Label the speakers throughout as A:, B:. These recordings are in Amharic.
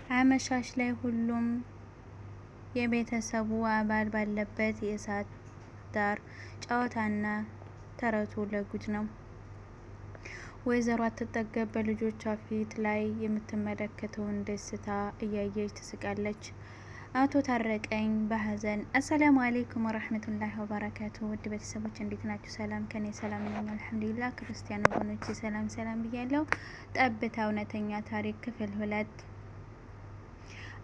A: አመሻሽ ላይ ሁሉም የቤተሰቡ አባል ባለበት የእሳት ዳር ጨዋታና ተረቱ ለጉድ ነው። ወይዘሮ አትጠገብ በልጆቿ ፊት ላይ የምትመለከተውን ደስታ እያየች ትስቃለች። አቶ ታረቀኝ በሀዘን አሰላሙ አለይኩም ወራህመቱላሂ ወበረካቱ። ውድ ቤተሰቦች እንዴት ናችሁ? ሰላም ከኔ ሰላም ነኝ አልሐምዱሊላህ። ክርስቲያን ወገኖቼ ሰላም ብያለሁ። ጠብታ እውነተኛ ታሪክ ክፍል 2።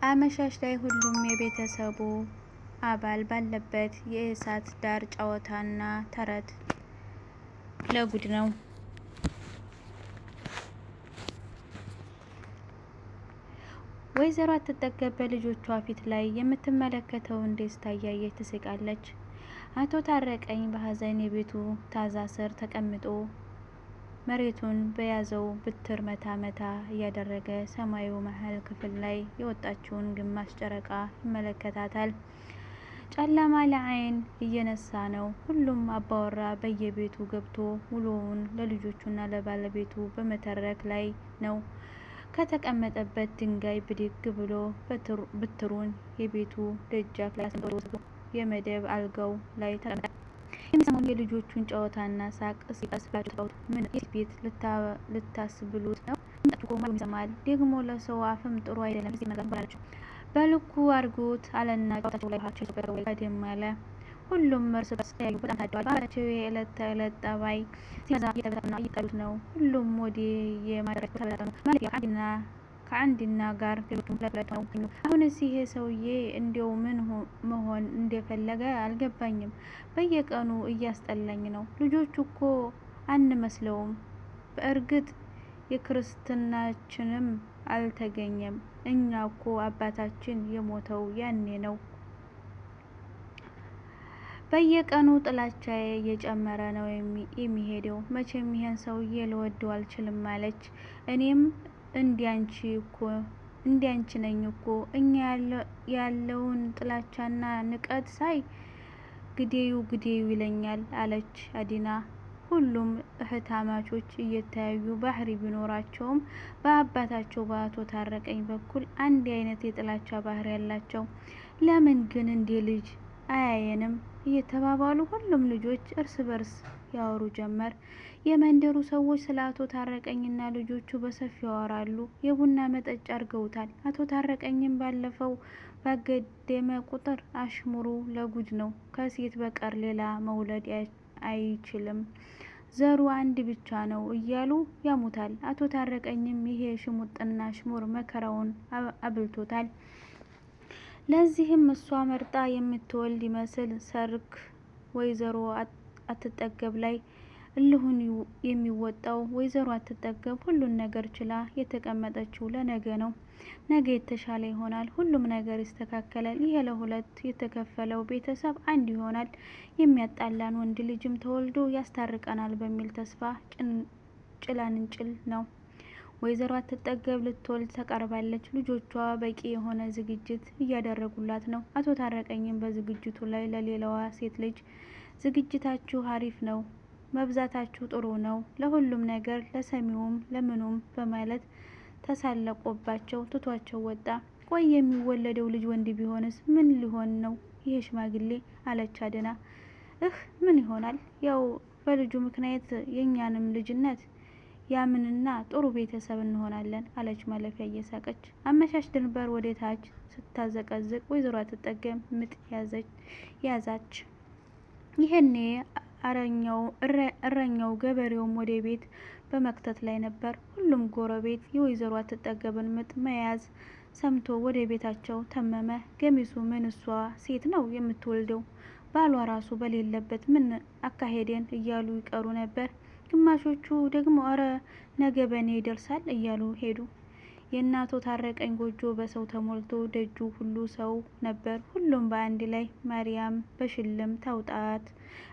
A: አመሻሽ ላይ ሁሉም የቤተሰቡ አባል ባለበት የእሳት ዳር ጨዋታና ተረት ለጉድ ነው። ወይዘሮ አትጠገብ በልጆቿ ፊት ላይ የምትመለከተውን ደስታ እያየች ትስቃለች። አቶ ታረቀኝ በሀዘን የቤቱ ታዛ ስር ተቀምጦ መሬቱን በያዘው በትር መታ እያደረገ ሰማዩ መሀል ክፍል ላይ የወጣችውን ግማሽ ጨረቃ ይመለከታታል። ጨለማ ለዓይን እየነሳ ነው። ሁሉም አባወራ በየቤቱ ገብቶ ውሎውን ለልጆቹና ለባለቤቱ በመተረክ ላይ ነው። ከተቀመጠበት ድንጋይ ብድግ ብሎ በትሩን የቤቱ ደጃፍ ላይ አስቀምጦ የመደብ አልጋው ላይ ተቀምጧል። የሚሰማውን የልጆቹን ጨዋታና ሳቅ ሲቀስ ብላችሁ ተጫወቱ። ምን ቤት ልታስብሉት ነው? ድምጻችሁ እኮ ማንም ይሰማል። ደግሞ ለሰው አፍም ጥሩ አይደለም። እስቲ መጋባላችሁ በልኩ አድርጉት አለና ጨዋታቸው ላይ ውሃቸው ይሰበረው ቀደም አለ። ሁሉም እርስ በርስ ተያዩ። በጣም ታደዋል። ባህላቸው የዕለት ተዕለት ጠባይ ሲበዛ እየተበታተኑና እየጣሉት ነው። ሁሉም ወደ የማደሪያቸው ተበታተኑ። ማለት ያው ከአንድና ጋር ሌሎቹም ሁለት ነው። አሁንስ ይሄ ሰውዬ እንዲያው ምን መሆን እንደፈለገ አልገባኝም። በየቀኑ እያስጠላኝ ነው። ልጆቹ እኮ አንመስለውም። በእርግጥ የክርስትናችንም አልተገኘም። እኛ እኮ አባታችን የሞተው ያኔ ነው። በየቀኑ ጥላቻዬ እየጨመረ ነው የሚሄደው። መቼም ይሄን ሰውዬ ልወደው አልችልም አለች። እኔም እንዲያንቺ ነኝ እኮ። እኛ ያለውን ጥላቻና ንቀት ሳይ ግዴዩ ይለኛል አለች አዲና። ሁሉም እህታማቾች እየተያዩ ባህሪ ቢኖራቸውም በአባታቸው በአቶ ታረቀኝ በኩል አንድ አይነት የጥላቻ ባህሪ ያላቸው። ለምን ግን እንደ ልጅ አያየንም እየተባባሉ ሁሉም ልጆች እርስ በርስ ያወሩ ጀመር። የመንደሩ ሰዎች ስለ አቶ ታረቀኝና ልጆቹ በሰፊው ያወራሉ። የቡና መጠጫ አድርገውታል። አቶ ታረቀኝም ባለፈው ባገደመ ቁጥር አሽሙሩ ለጉድ ነው። ከሴት በቀር ሌላ መውለድ አይችልም፣ ዘሩ አንድ ብቻ ነው እያሉ ያሙታል። አቶ ታረቀኝም ይሄ ሽሙጥና አሽሙር መከራውን አብልቶታል። ለዚህም እሷ መርጣ የምትወልድ ይመስል ሰርክ ወይዘሮ አትጠገብ ላይ እልሁን የሚወጣው። ወይዘሮ አትጠገብ ሁሉን ነገር ችላ የተቀመጠችው ለነገ ነው። ነገ የተሻለ ይሆናል። ሁሉም ነገር ይስተካከላል። ይሄ ለሁለት የተከፈለው ቤተሰብ አንድ ይሆናል። የሚያጣላን ወንድ ልጅም ተወልዶ ያስታርቀናል በሚል ተስፋ ጭላንጭል ነው። ወይዘሮ አትጠገብ ልትወልድ ተቃርባለች። ልጆቿ በቂ የሆነ ዝግጅት እያደረጉላት ነው። አቶ ታረቀኝም በዝግጅቱ ላይ ለሌላዋ ሴት ልጅ ዝግጅታችሁ አሪፍ ነው፣ መብዛታችሁ ጥሩ ነው፣ ለሁሉም ነገር ለሰሚውም ለምኑም በማለት ተሳለቆባቸው ትቷቸው ወጣ። ቆይ የሚወለደው ልጅ ወንድ ቢሆንስ ምን ሊሆን ነው ይሄ ሽማግሌ? አለች አድና። ምን ይሆናል ያው በልጁ ምክንያት የኛንም ልጅነት ያምንና ጥሩ ቤተሰብ እንሆናለን አለች ማለፊያ እየሳቀች። አመሻሽ ድንበር ወደ ታች ስታዘቀዝቅ ወይዘሮ አትጠገብ ምጥ ያዛች። ይሄኔ እረኛው ገበሬውም ወደ ቤት በመክተት ላይ ነበር። ሁሉም ጎረቤት የወይዘሮ አትጠገብን ምጥ መያዝ ሰምቶ ወደ ቤታቸው ተመመ። ገሚሱ ምን እሷ ሴት ነው የምትወልደው? ባሏ ራሱ በሌለበት ምን አካሄደን እያሉ ይቀሩ ነበር። ግማሾቹ ደግሞ አረ ነገ በኔ ይደርሳል እያሉ ሄዱ። የእናቶ ታረቀኝ ጎጆ በሰው ተሞልቶ ደጁ ሁሉ ሰው ነበር። ሁሉም በአንድ ላይ ማርያም በሽልም ታውጣት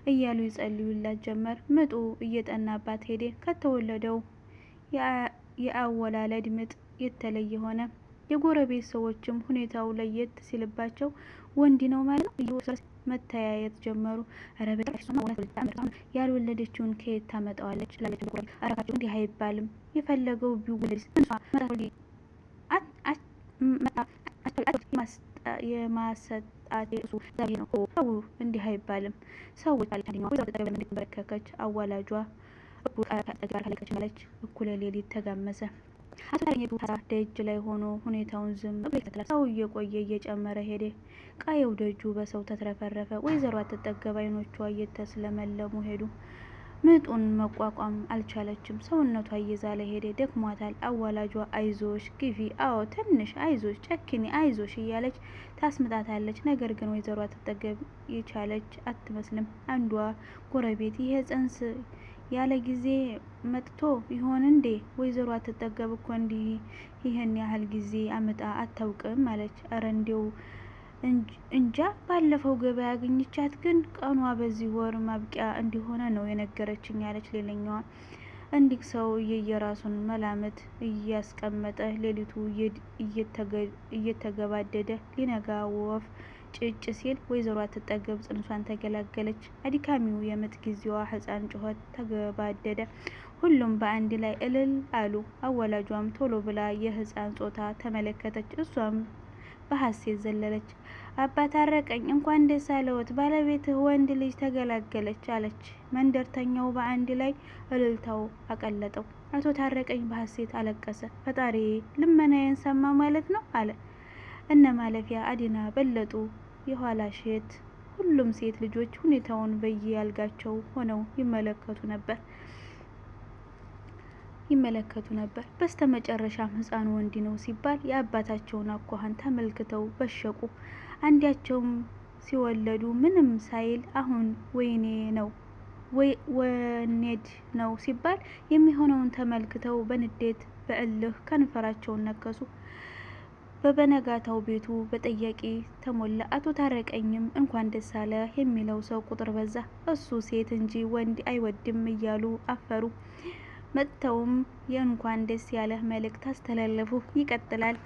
A: እያሉ ይጸልዩላት ጀመር። ምጡ እየጠናባት ሄደ። ከተወለደው የአወላለድ ምጥ የተለየ ሆነ። የጎረቤት ሰዎችም ሁኔታው ለየት ሲልባቸው ወንድ ነው ማለት ነው እየወሰዱ መተያየት ጀመሩ። አረ በቃሽ ሶማ ወላ ወልዳ ያልወለደችውን ከየት ታመጣዋለች? ላለች ጎረቤት አረካቸው እንዲህ አይባልም። የፈለገው ቢወለድስ የማሰጣት እሱ ዛሬ ነው። ሰው እንዲህ አይባልም። ሰዎች አለች አንደኛዋ ወይዘሮ ተጠገብ ለምን ተንበረከከች። አዋላጇ እኩል ጋር ካለቀች ማለች። እኩለ ሌሊት ተጋመሰ። አቶ ታገኘቱ ታራ ደጅ ላይ ሆኖ ሁኔታውን ዝም ብሎ ይከታተላል። ሰው እየቆየ እየጨመረ ሄደ። ቃየው ደጁ በሰው ተትረፈረፈ። ወይዘሮ አትጠገብ አይኖቿ እየተስለመለሙ ሄዱ። ምጡን መቋቋም አልቻለችም። ሰውነቷ እየዛለ ሄደ። ደክሟታል። አዋላጇ አይዞሽ ግፊ፣ አዎ ትንሽ አይዞሽ፣ ጨክኒ፣ አይዞሽ እያለች ታስምጣታለች። ነገር ግን ወይዘሮ አትጠገብ የቻለች አትመስልም። አንዷ ጎረቤት ይሄ ጽንስ ያለ ጊዜ መጥቶ ይሆን እንዴ? ወይዘሮ አትጠገብ እኮ እንዲህ ይህን ያህል ጊዜ አመጣ አታውቅም አለች። እረ እንዲው እንጃ ባለፈው ገበያ አግኝቻት ግን ቀኗ በዚህ ወር ማብቂያ እንደሆነ ነው የነገረችኝ አለች ሌላኛዋ። እንዲህ ሰው የየራሱን መላምት እያስቀመጠ ሌሊቱ እየተገባደደ ሊነጋ ወፍ ጭጭ ሲል ወይዘሮ አትጠገብ ጽንሷን ተገላገለች። አድካሚው የምጥ ጊዜዋ ህፃን ጩኸት ተገባደደ። ሁሉም በአንድ ላይ እልል አሉ። አወላጇም ቶሎ ብላ የህፃን ጾታ ተመለከተች። እሷም በሐሴት ዘለለች። አባት አረቀኝ እንኳን ደስ አለዎት፣ ባለቤትህ ወንድ ልጅ ተገላገለች አለች። መንደርተኛው በአንድ ላይ እልልታው አቀለጠው። አቶ ታረቀኝ በሐሴት አለቀሰ። ፈጣሪ ልመናዬን ሰማ ማለት ነው አለ። እነ ማለፊያ፣ አዲና፣ በለጡ፣ የኋላ ሼት ሁሉም ሴት ልጆች ሁኔታውን በየአልጋቸው ሆነው ይመለከቱ ነበር። በስተመጨረሻም ህፃኑ ወንድ ነው ሲባል የአባታቸውን አኳኋን ተመልክተው በሸቁ። አንዳቸውም ሲወለዱ ምንም ሳይል አሁን ወይኔ ነው ወኔድ ነው ሲባል የሚሆነውን ተመልክተው በንዴት በእልህ ከንፈራቸውን ነከሱ። በበነጋታው ቤቱ በጠያቂ ተሞላ። አቶ ታረቀኝም እንኳን ደስ አለ የሚለው ሰው ቁጥር በዛ። እሱ ሴት እንጂ ወንድ አይወድም እያሉ አፈሩ። መጥተውም የእንኳን ደስ ያለህ መልእክት አስተላለፉ። ይቀጥላል።